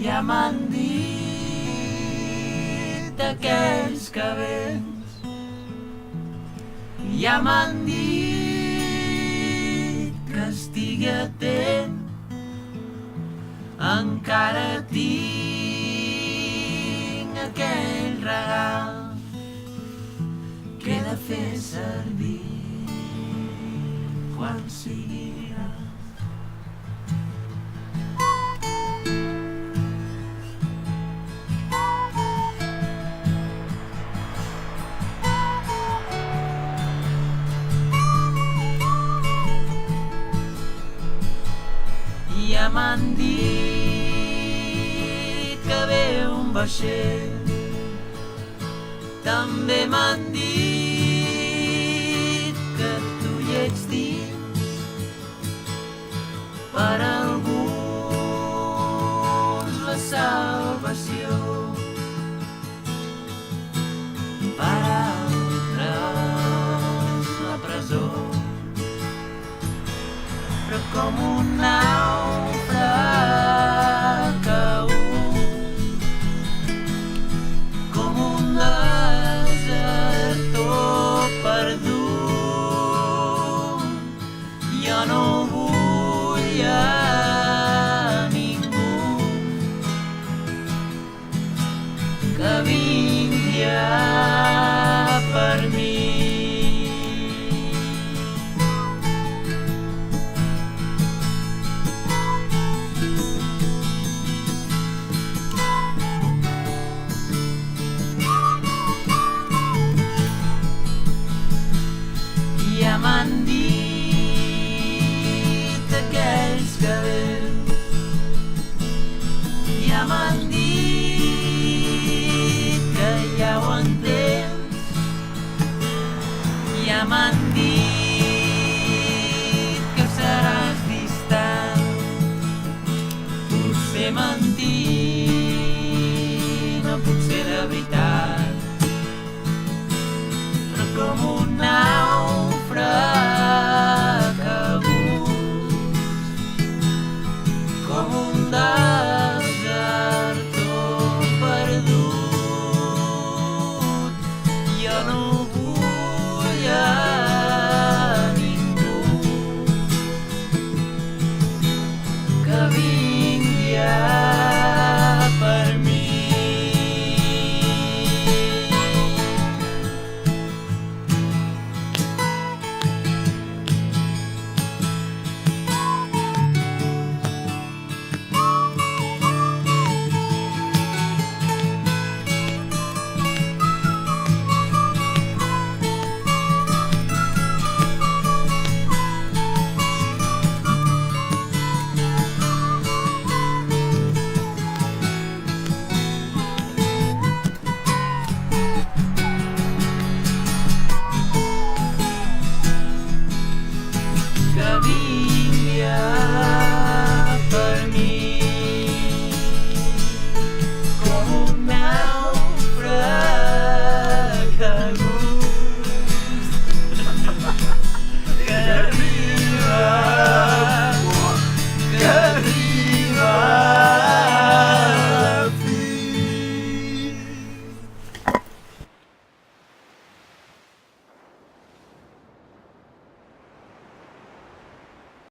Ja m'han dit aquells que vens, ja m'han dit que estigui atent, encara tinc aquell regal que he de fer servir quan sigui gran. Ja m'han dit que ve un vaixell, també m'han dit que tu hi ets dins, per alguns la salvació, per altres la presó, però com un nàufrag caut, com un desertor perdut, jo no vull a ningú que vingui per mi. Ja m'han dit aquells que vens, ja m'han dit que ja ho entens, ja m'han dit que seràs distant, potser m'han